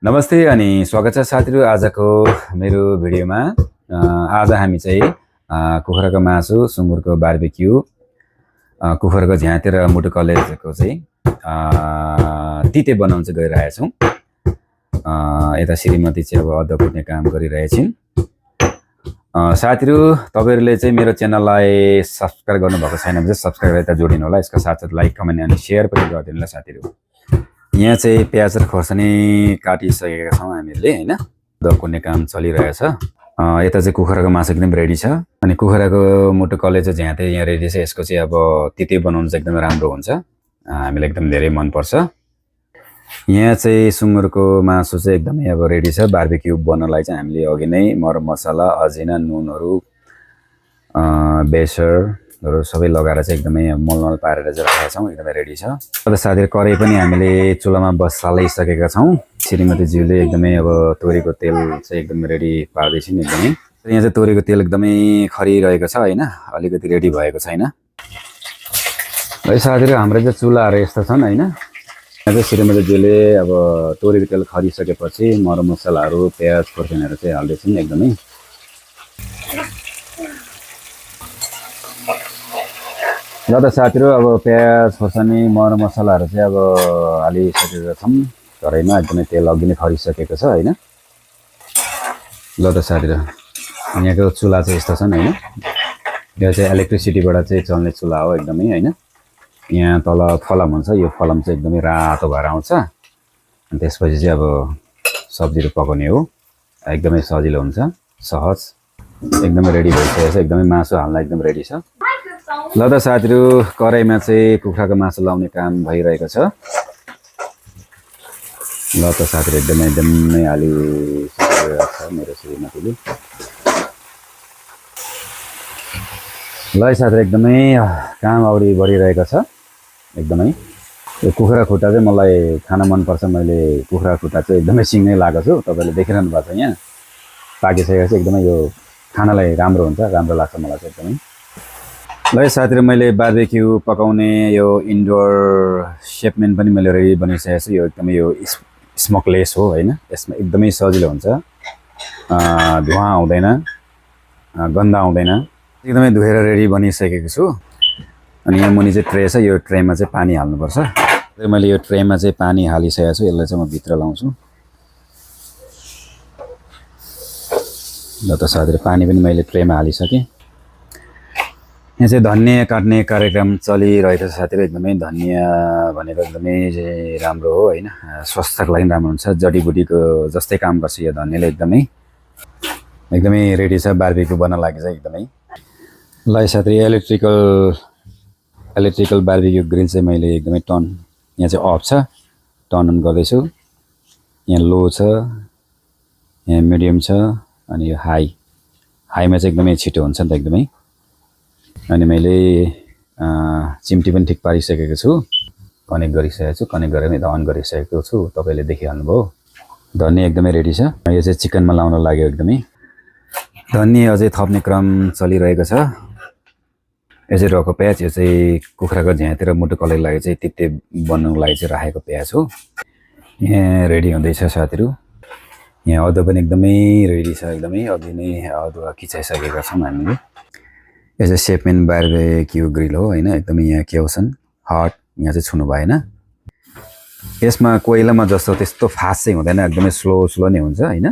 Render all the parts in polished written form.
नमस्ते अनि स्वागत छ साथीहरु आजको मेरो भिडियोमा। आज हामी चाहिँ कुखुराको मासु, सुँगुरको बारबेक्यू, कुखुराको झ्याते र मुटु कलेजको चाहिँ तिते बनाउन चाहिँ गइरहेका छौं। यता श्रीमती चाहिँ अब अदुवा कुट्ने काम गरिरहेछिन्। साथीहरु तपाईहरुले चाहिँ मेरो च्यानललाई सब्स्क्राइब गर्नुभएको छैन भने चाहिँ सब्स्क्राइब गरेर जोडिनु होला। यसका साथसाथै लाइक, कमेन्ट अनि शेयर पनि गरिदिनु होला साथीहरु। यहाँ चाहिँ प्याज र खोर्सानी काटिसकेका छौं हामीले हैन। अदुवा कुट्ने काम चलिरहेछ। यता चाहिँ कुखुराको मासु एकदम रेडी छ अनि कुखुराको मुटु कलेज झ्याते यहाँ रेडी छ। यसको चाहिँ अब तिते बनाउन चाहिँ एकदम राम्रो हुन्छ, हामीलाई एकदम धेरै मन पर्छ। यहाँ चाहिँ सुँगुरको मासु चाहिँ एकदमै अब रेडी छ। बारबेक्यू बनाउनलाई चाहिँ हामीले अघि नै मरम मसला, अजिना, नुनहरु, बेसरहरु सबै लगाएर चाहिँ एकदमै मलमल पारेर चाहिँ राखेका छौं। एकदमै रेडी छ। अब साथै कराई पनि हामीले चुलामा बसालिसकेका छौं। श्रीमती ज्यूले एकदमै अब तोरीको तेल चाहिँ एकदम रेडी पार्दैछिन् एकदमै। यहाँ चाहिँ तोरीको तेल एकदमै खरिरहेको छ हैन, अलिकति रेडी भएको छैन। है साथीहरु हाम्रो चाहिँ चुलाहरु यस्ता छन् हैन। यहाँ चाहिँ श्रीमती ज्यूले अब तोरीको तेल खरिसकेपछि मरम मसलाहरु, प्याज, खोर्सानीहरु चाहिँ हाल्दैछिन् एकदमै। ल त साथीहरु अब प्याज, खोर्सानी, मरम मसलाहरु चाहिँ अब हालिसकेका छौं। कराईमा एकदमै तेल अघि नै खरिसकेको छ हैन। ल त साथीहरु यहाँको चुला चाहिँ यस्तो छन् हैन। यो चाहिँ इलेक्ट्रिसिटीबाट चाहिँ चल्ने चुला हो एकदमै हैन। यहाँ तल फलम हुन्छ, यो फलम चाहिँ एकदमै रातो भएर आउँछ अनि त्यसपछि चाहिँ अब सब्जीहरु पकाउने हो। एकदमै सजिलो हुन्छ, सहज, एकदमै रेडी भइसकेको छ। एकदमै मासु हाल्न एकदम रेडी छ। ल त साथीहरु कराईमा चाहिँ कुखुराको मासु लाउने काम भइरहेको छ। ल त साथीहरु एकदमै हालिसकेको छ मेरो श्रीमतीले। ल साथीहरु एकदमै काम अगाडि बढिरहेको छ एकदमै। यो कुखुरा खुट्टा चाहिँ मलाई खान मन पर्छ। मैले कुखुरा खुट्टा चाहिँ एकदमै सिङै लागेको छु। तपाईले देखिरहनु भएको छ यहाँ पाकिसकेपछि एकदमै यो खानलाई राम्रो हुन्छ, राम्रो लाग्छ मलाई चाहिँ एकदमै। ल साथीहरु मैले बारबेक्यू पकाउने यो इन्डोर शेपमेन पनि मैले रेडी बनाइसकेको छु। यो एकदमै यो स्मोकलेस हो हैन। यसमा एकदमै सजिलो हुन्छ, धुवा आउँदैन, गन्ध आउँदैन। एकदमै धुएर रेडी बनिसकेको छु। अनि यहाँ मुनि चाहिँ ट्रे छ, यो ट्रेमा चाहिँ पानी हाल्नुपर्छ। मैले यो ट्रेमा चाहिँ पानी हालिसकेको छु। यसलाई चाहिँ म भित्र लाउँछु। ल त साथीहरु पानी पनि मैले ट्रेमा हालिसकेँ। यहाँ चाहिँ धनिया काट्ने कार्यक्रम चलिरहेको छ साथीहरु। एकदमै धनिया भनेको एकदमै राम्रो हो हैन, स्वास्थ्यको लागि राम्रो हुन्छ। जडीबुटीको जस्तै काम गर्छ यो धनियाले एकदमै। एकदमै रेडी छ बारबेक्यू बनाउन लागि चाहिँ एकदमै। ल साथीहरु इलेक्ट्रिकल बारबेक्यू ग्रिल चाहिँ मैले एकदमै टर्न, यहाँ चाहिँ अफ छ, टर्न अन गर्दैछु। यहाँ लो छ, यहाँ मिडियम छ अनि यो हाईमा चाहिँ एकदमै छिटो हुन्छ नि त एकदमै। अनि मैले चिम्टी पनि ठिक पारिसकेको छु, कनेक्ट गरिसकेको छु। कनेक्ट गरेर यता अन गरिसकेको छु, तपाईले देखिहाल्नुभयो। धनिया एकदमै रेडी छ। यो चाहिँ चिकनमा लाउन लाग्यो एकदमै। धनिया अझै थप्ने क्रम चलिरहेको छ। यो चाहिँ रको प्याज, यो चाहिँ कुखुराको झ्याते र मुटु कलेजको लागि चाहिँ तिते बनाउनको लागि चाहिँ राखेको प्याज हो। यहाँ रेडी हुँदैछ साथीहरु। यहाँ अदुवा पनि एकदमै रेडी छ एकदमै। अघि नै अदुवा खिचाइसकेका छौं हामीले। यो चाहिँ शेपमेन बारबेक्यू ग्रिल हो हैन। एकदमै यहाँ क्याउसन हट, यहाँ चाहिँ छुनु भएन। यसमा कोइलामा जस्तो त्यस्तो फास्ट चाहिँ हुँदैन, एकदमै स्लो नै हुन्छ हैन।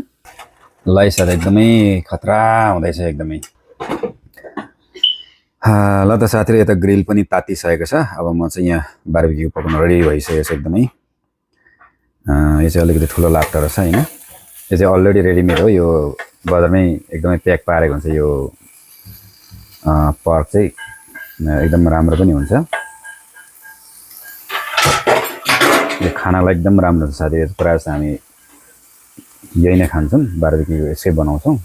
ल साथै एकदमै खतरा हुँदैछ एकदमै। ल त साथीहरु यता ग्रिल पनि तातिसकेको छ। अब म चाहिँ यहाँ बारबेक्यू पकाउन रेडी भइसकेको छ एकदमै। यो चाहिँ अलिकति ठुलो लाप्टर छ हैन। यो चाहिँ अलरेडी रेडीमेड हो। यो बजारमै एकदमै प्याक पारेको हुन्छ। यो पर्क चाहिँ एकदम राम्रो पनि हुन्छ। यो खानालाई एकदम राम्रो हुन्छ साथीहरु। प्रायः जस्तो हामी यही नै खान्छौं, बारबेक्यू यसै बनाउँछौं।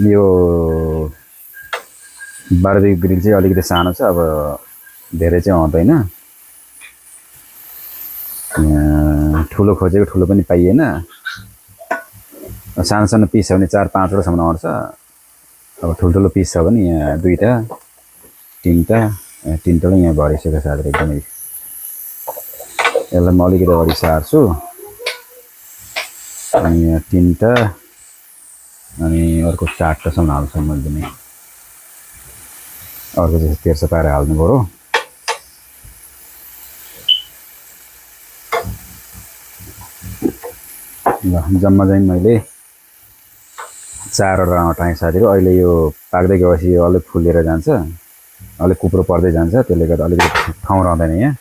यो बारबेक्यू ग्रिल चाहिँ अलिकति सानो छ, अब धेरै चाहिँ आउँदैन। ठुलो खोजेको ठुलो पनि पाइएन। सानो पिस छ भने 4-5 वटा सम्म आउँछ। अब ठुल्ठुलो पिस छ भने यहाँ 2टा 3टा यहाँ भरिसकेको छ एकदमै। यसलाई म अलिकति अगाडि सार्छु अनि यहाँ 3टा अनि अर्को 4टासम्म हाल्छु मैले नै अर्को चाहिँ तेर्सो पारेर हाल्नु पर्यो ल जम्मा चाहिँ मैले 4वटा अटाएँ साथीहरु अहिले यो पाक्दै गएपछि यो अलि फुलेर जान्छ अलि कुप्रो पर्दै जान्छ त्यसले गर्दा अलिकति ठाउँ रहँदैन यहाँ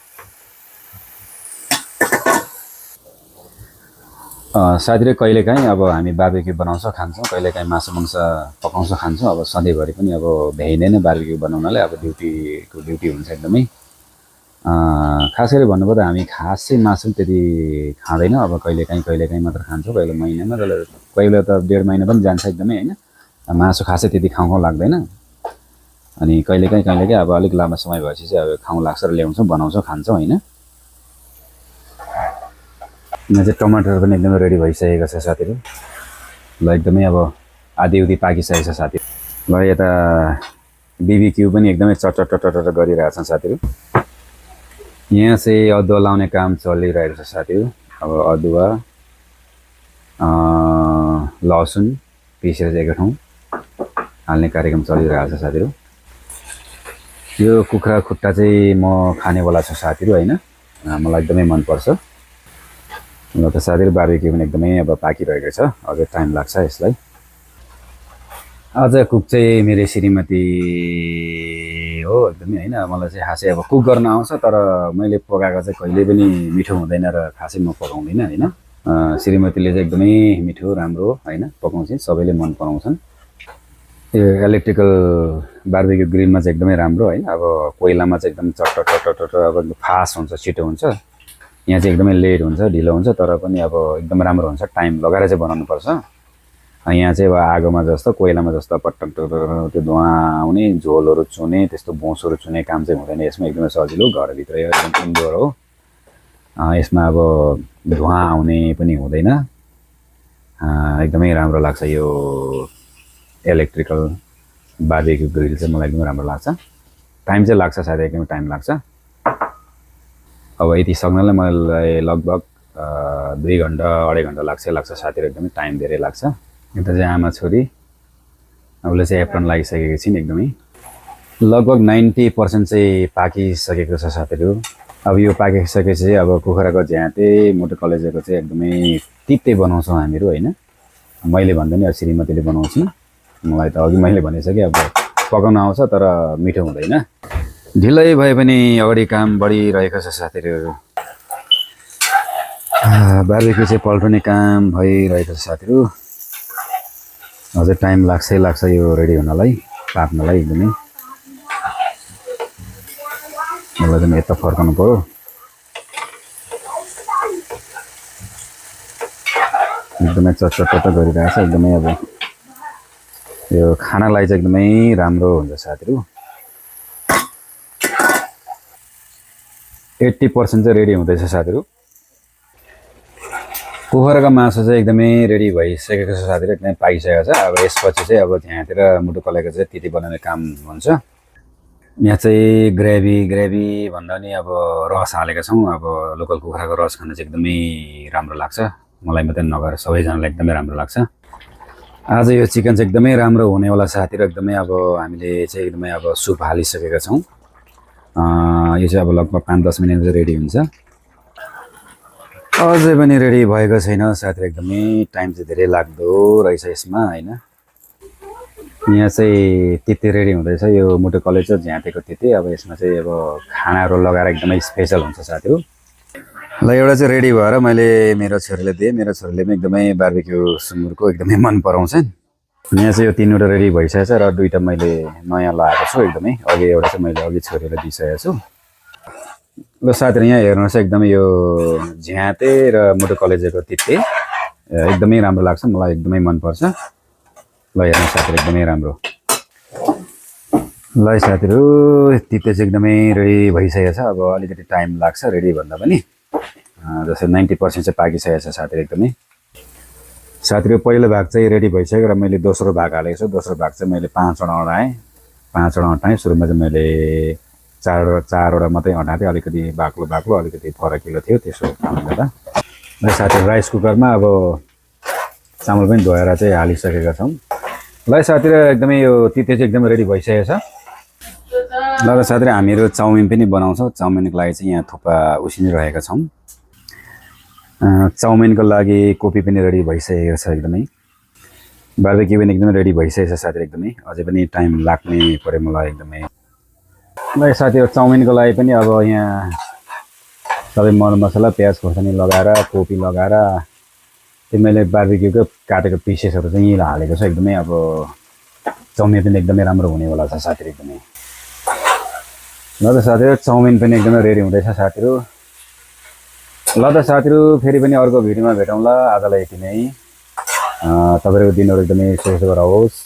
साथीहरु कहिलेकाहीँ अब हामी बारबेक्यु बनाउँछौँ खान्छौँ कहिलेकाहीँ मासु मांस पकाउँछौँ खान्छौँ अब सधैँभरि पनि अब भ्याइँदैन बारबेक्यु बनाउनलाई अब ड्युटी हुन्छ एकदमै खास गरी भन्नुपर्दा हामी खासै मासु त्यति खाँदैन अब कहिलेकाहीँ मात्र खान्छौँ कहिले महिनामा कहिले त 1.5 महिना पनि जान्छ एकदमै हैन मासु खासै त्यति खाउँ लाग्दैन अनि कहिलेकाहीँ अब अलिक लामो समय भएपछि चाहिँ अब खाउँ लाग्छ र ल्याउँछौँ बनाउँछौँ खान्छौँ हैन यहाँ चाहिँ टमाटर पनि एकदमै रेडी भइसकेको छ साथीहरु ल एकदमै अब आधी पाकिसकेको छ साथीहरु ल यता बीबीक्यू पनि एकदमै चटचट गरिरहेछन् साथीहरु यहाँ चाहिँ अदुवा लाउने काम चलिरहेको छ साथीहरु अब अदुवा लसुन पिसेर चाहिँ एक ठाउँ हाल्ने कार्यक्रम चलिरहेको छ साथीहरु यो कुखुरा खुट्टा चाहिँ म खानेवाला छु साथीहरु हैन मलाई एकदमै मन पर्छ ल त साथीहरु बारबेक्यु पनि एकदमै अब पाकिरहेको छ अझै टाइम लाग्छ यसलाई आज कुक चाहिँ मेरो श्रीमती हो एकदमै हैन मलाई चाहिँ खासै अब कुक गर्न आउँछ तर मैले पकाएको चाहिँ कहिले पनि मिठो हुँदैन र खासै म पकाउँदिन हैन श्रीमतीले चाहिँ एकदमै मिठो राम्रो हैन पकाउँछिन् सबैले मन पराउँछन् यो इलेक्ट्रिकल बारबेक्यु ग्रिलमा चाहिँ एकदमै राम्रो हैन अब कोइलामा चाहिँ एकदम चट्ट अब फास्ट हुन्छ छिटो हुन्छ यहाँ चाहिँ एकदमै लेट हुन्छ ढिलो हुन्छ तर पनि अब एकदम राम्रो हुन्छ टाइम लगाएर चाहिँ बनाउनु पर्छ यहाँ चाहिँ अब आगोमा जस्तो कोइलामा जस्तो पटक त्यो धुवा आउने झोलहरु चुने त्यस्तो बोसहरु चुने काम चाहिँ हुँदैन यसमा एकदमै सजिलो घरभित्र एकदम इन्डोर हो यसमा अब धुवा आउने पनि हुँदैन एकदमै राम्रो लाग्छ यो इलेक्ट्रिकल बारबेक्यु ग्रिल चाहिँ मलाई एकदमै राम्रो लाग्छ टाइम चाहिँ लाग्छ सायद एकदमै टाइम लाग्छ अब यति सक्नलाई मलाई लगभग 2 घण्टा 2.5 घण्टा लाग्छ साथीहरु एकदमै टाइम धेरै लाग्छ यता चाहिँ आमा छोरी उले चाहिँ एप्रोन लागिसकेको छिन् एकदमै लगभग 90% चाहिँ पाकिसकेको छ साथीहरु अब यो पाकिसकेपछि चाहिँ अब कुखुराको झ्याते मोटो कलेजको चाहिँ एकदमै तिते बनाउँछौँ हामीहरु हैन मैले भन्दा नि श्रीमतीले बनाउँछु मलाई त अघि मैले भनिसके अब पकाउन आउँछ तर मिठो हुँदैन ढिलै भए पनि अगाडि काम बढिरहेको छ साथीहरु बारबेक्यु चाहिँ पल्टाउने काम भइरहेको छ साथीहरु अझै टाइम लाग्छ यो रेडी हुनलाई पाक्नलाई एकदमै मलाई पनि यता फर्काउनु पर्यो एकदमै चटचट गरिरहेछ एकदमै अब यो खानालाई चाहिँ एकदमै राम्रो हुन्छ साथीहरु 80% चाहिँ रेडी हुँदैछ साथीहरु कुखुराको मासु चाहिँ एकदमै रेडी भइसकेको छ साथीहरु एकदमै पाकिसकेको छ अब यसपछि चाहिँ अब त्यहाँतिर मुटु कलेको चाहिँ तिती बनाउने काम हुन्छ यहाँ चाहिँ ग्रेभी भन्दा नि अब रस हालेका छौं अब लोकल कुखुराको रस खान चाहिँ एकदमै राम्रो लाग्छ मलाई मात्रै नगएर सबैजनालाई एकदमै राम्रो लाग्छ आज यो चिकन चाहिँ एकदमै राम्रो हुनेवाला साथीहरु एकदमै अब हामीले चाहिँ एकदमै अब सुप हालिसकेका छौं यो चाहिँ अब लगभग 5-10 मिनेटमा रेडी हुन्छ अझै पनि रेडी भएको छैन साथीहरु एकदमै टाइम चाहिँ धेरै लाग्दो रहेछ यसमा हैन यहाँ चाहिँ तिते रेडी हुँदैछ यो मुटु कलेज झ्यातेको तिते अब यसमा चाहिँ अब खानाहरु लगाएर एकदमै स्पेशल हुन्छ साथीहरु ल एउटा चाहिँ रेडी भएर मैले मेरो छोरीले दिए मेरो छोरीले पनि एकदमै बारबेक्यु सुँगुरको एकदमै मन पराउँछन् यहाँ चाहिँ यो 3वटा रेडी भइसकेको छ र 2टा मैले नयाँ लगाएको छु एकदमै अघि एउटा चाहिँ मैले अघि छोरीलाई दिइसकेको छु ल साथीहरु यहाँ हेर्नुस् एकदमै यो झ्याते र मुटु कलेजको तिते एकदमै राम्रो लाग्छ मलाई एकदमै मन पर्छ ल हेर्नुस् साथीहरु एकदमै राम्रो ल साथीहरु तिते चाहिँ एकदमै रेडी भइसकेको छ अब अलिकति टाइम लाग्छ रेडी भन्दा पनि जस्तै 90% चाहिँ पाकिसकेको छ साथीहरु एकदमै साथीहरु पहिलो भाग चाहिँ रेडी भइसक्यो र मैले दोस्रो भाग हालेको छु दोस्रो भाग चाहिँ मैले 5 वटा अटाएँ सुरुमा चाहिँ मैले चारवटा मात्रै हटाएको थियो, अलिकति बाक्लो अलिकति फरकिलो थियो, त्यसो कारणले गर्दा। र साथीहरू राइस कुकरमा अब चामल पनि धोएर चाहिँ हालिसकेका छौँ। ल साथीहरू एकदमै यो तिते चाहिँ एकदमै रेडी भइसकेको छ। ल साथीहरू हामीहरू चाउमिन पनि बनाउँछौँ। चाउमिनको लागि चाहिँ यहाँ थुक्पा उसिनिरहेका छौँ। चाउमिनको लागि कोपी पनि रेडी भइसकेको छ एकदमै। बार्बेक्यू पनि एकदमै रेडी भइसकेको छ साथीहरू एकदमै। अझै पनि टाइम लाग्ने पऱ्यो मलाई एकदमै। ल साथीहरू चाउमिनको लागि पनि अब यहाँ सबै मरमसला प्याज खोर्सानी लगाएर कोपी लगाएर त्यो मैले बार्बेक्यूको काटेको पिसेसहरू चाहिँ यहीँ हालेको छ एकदमै। अब चाउमिन पनि एकदमै राम्रो हुनेवाला छ साथीहरू एकदमै। ल त साथीहरू चाउमिन पनि एकदमै रेडी हुँदैछ साथीहरू। ल त साथीहरू फेरि पनि अर्को भिडियोमा भेटौँला। आजलाई यति नै। तपाईँहरूको दिनहरू एकदमै शुभ रहोस्।